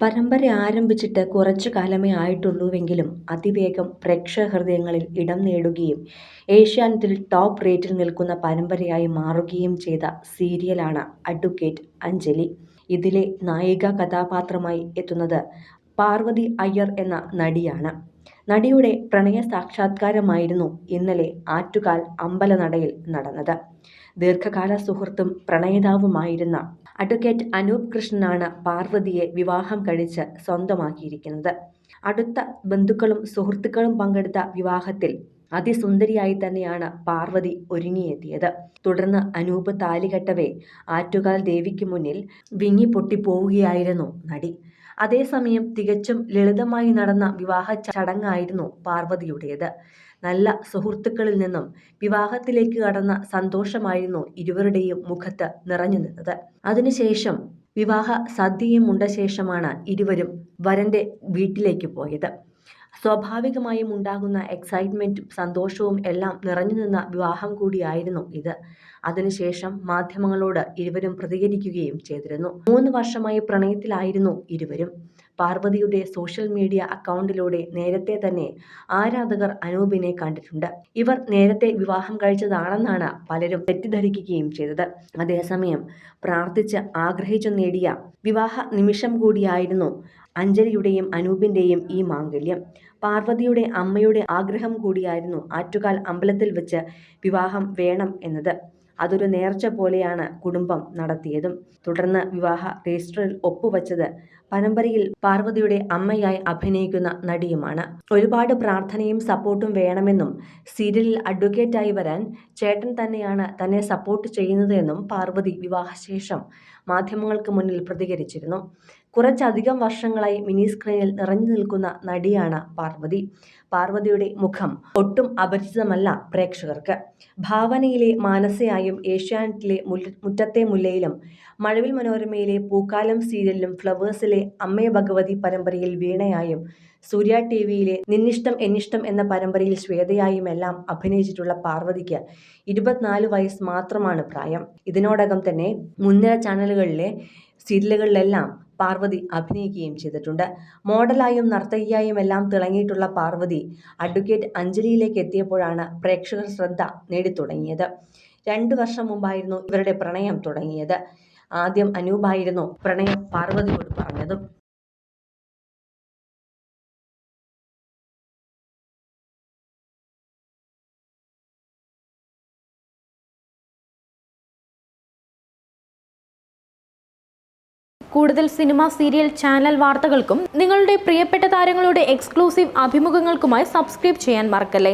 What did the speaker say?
പരമ്പര ആരംഭിച്ചിട്ട് കുറച്ചു കാലമേ ആയിട്ടുള്ളൂവെങ്കിലും അതിവേഗം പ്രേക്ഷകഹൃദയങ്ങളിൽ ഇടം നേടുകയും ഏഷ്യാനെറ്റിൽ ടോപ്പ് റേറ്റിൽ നിൽക്കുന്ന പരമ്പരയായി മാറുകയും ചെയ്ത സീരിയലാണ് അഡ്വക്കേറ്റ് അഞ്ജലി. ഇതിലെ നായികാ കഥാപാത്രമായി എത്തുന്നത് പാർവതി അയ്യർ എന്ന നടിയാണ്. നടിയുടെ പ്രണയ സാക്ഷാത്കാരമായിരുന്നു ഇന്നലെ ആറ്റുകാൽ അമ്പലനടയിൽ നടന്നത്. ദീർഘകാല സുഹൃത്തും പ്രണയിതാവുമായിരുന്ന അഡ്വക്കേറ്റ് അനൂപ് കൃഷ്ണനാണ് പാർവതിയെ വിവാഹം കഴിച്ച് സ്വന്തമാക്കിയിരിക്കുന്നത്. അടുത്ത ബന്ധുക്കളും സുഹൃത്തുക്കളും പങ്കെടുത്ത വിവാഹത്തിൽ അതിസുന്ദരിയായി തന്നെയാണ് പാർവതി ഒരുങ്ങിയെത്തിയത്. തുടർന്ന് അനൂപ് താലികെട്ടവേ ആറ്റുകാൽ ദേവിക്ക് മുന്നിൽ വിങ്ങിപ്പൊട്ടിപ്പോവുകയായിരുന്നു നടി. അതേസമയം തികച്ചും ലളിതമായി നടന്ന വിവാഹ ചടങ്ങായിരുന്നു പാർവതിയുടേത്. നല്ല സുഹൃത്തുക്കളിൽ നിന്നും വിവാഹത്തിലേക്ക് കടന്ന സന്തോഷമായിരുന്നു ഇരുവരുടെയും മുഖത്ത് നിറഞ്ഞു നിന്നത്. അതിനുശേഷം വിവാഹ സദ്യയും ഉണ്ട ശേഷമാണ് ഇരുവരും വരന്റെ വീട്ടിലേക്ക് പോയത്. സ്വാഭാവികമായും ഉണ്ടാകുന്ന എക്സൈറ്റ്മെന്റും സന്തോഷവും എല്ലാം നിറഞ്ഞു നിന്ന വിവാഹം കൂടിയായിരുന്നു ഇത്. അതിനുശേഷം മാധ്യമങ്ങളോട് ഇരുവരും പ്രതികരിക്കുകയും ചെയ്തിരുന്നു. 3 വർഷമായി പ്രണയത്തിലായിരുന്നു ഇരുവരും. പാർവതിയുടെ സോഷ്യൽ മീഡിയ അക്കൗണ്ടിലൂടെ നേരത്തെ തന്നെ ആരാധകർ അനൂപിനെ കണ്ടിട്ടുണ്ട്. ഇവർ നേരത്തെ വിവാഹം കഴിച്ചതാണെന്നാണ് പലരും തെറ്റിദ്ധരിക്കുകയും ചെയ്തത്. അതേസമയം പ്രാർത്ഥിച്ച് ആഗ്രഹിച്ചു നേടിയ വിവാഹ നിമിഷം കൂടിയായിരുന്നു അഞ്ജലിയുടെയും അനൂപിന്റെയും ഈ മാംഗല്യം. പാർവതിയുടെ അമ്മയുടെ ആഗ്രഹം കൂടിയായിരുന്നു ആറ്റുകാൽ അമ്പലത്തിൽ വെച്ച് വിവാഹം വേണം എന്നത്. അതൊരു നേർച്ച പോലെയാണ് കുടുംബം നടത്തിയതും. തുടർന്ന് വിവാഹ രജിസ്റ്ററിൽ ഒപ്പുവെച്ചത് പരമ്പരയിൽ പാർവതിയുടെ അമ്മയായി അഭിനയിക്കുന്ന നടിയുമാണ്. ഒരുപാട് പ്രാർത്ഥനയും സപ്പോർട്ടും വേണമെന്നും സീരിയലിൽ അഡ്വക്കേറ്റായി വരാൻ ചേട്ടൻ തന്നെയാണ് തന്നെ സപ്പോർട്ട് ചെയ്യുന്നത് എന്നും പാർവതി വിവാഹശേഷം മാധ്യമങ്ങൾക്ക് മുന്നിൽ പ്രതികരിച്ചിരുന്നു. കുറച്ചധികം വർഷങ്ങളായി മിനി സ്ക്രീനിൽ നിറഞ്ഞു നിൽക്കുന്ന നടിയാണ് പാർവതി. പാർവതിയുടെ മുഖം ഒട്ടും അപരിചിതമല്ല പ്രേക്ഷകർക്ക്. ഭാവനയിലെ മാനസയായും ഏഷ്യാനെറ്റിലെ മുറ്റത്തെ മുല്ലയിലും മഴവിൽ മനോരമയിലെ പൂക്കാലം സീരിയലിലും ഫ്ലവേഴ്സിലെ അമ്മേ ഭഗവതി പരമ്പരയിൽ വീണയായും സൂര്യ ടിവിയിലെ നിന്നിഷ്ടം എന്നിഷ്ടം എന്ന പരമ്പരയിൽ ശ്വേതയായുമെല്ലാം അഭിനയിച്ചിട്ടുള്ള പാർവതിക്ക് 24 വയസ്സ് മാത്രമാണ് പ്രായം. ഇതിനോടകം തന്നെ മുൻനിര ചാനലുകളിലെ സീരിയലുകളിലെല്ലാം പാർവതി അഭിനയിക്കുകയും ചെയ്തിട്ടുണ്ട്. മോഡലായും നർത്തകിയായും എല്ലാം തിളങ്ങിയിട്ടുള്ള പാർവതി അഡ്വക്കേറ്റ് അഞ്ജലിയിലേക്ക് എത്തിയപ്പോഴാണ് പ്രേക്ഷകർ ശ്രദ്ധ നേടിത്തുടങ്ങിയത്. 2 വർഷം മുമ്പായിരുന്നു ഇവരുടെ പ്രണയം തുടങ്ങിയത്. ആദ്യം അനൂപായിരുന്നു പ്രണയം പാർവതിയോട് പറഞ്ഞതും. കൂടുതൽ സിനിമ, സീരിയൽ, ചാനൽ വാർത്തകൾക്കും നിങ്ങളുടെ പ്രിയപ്പെട്ട താരങ്ങളുടെ എക്സ്ക്ലൂസീവ് അഭിമുഖങ്ങൾക്കുമായി സബ്സ്ക്രൈബ് ചെയ്യാൻ മറക്കല്ലേ.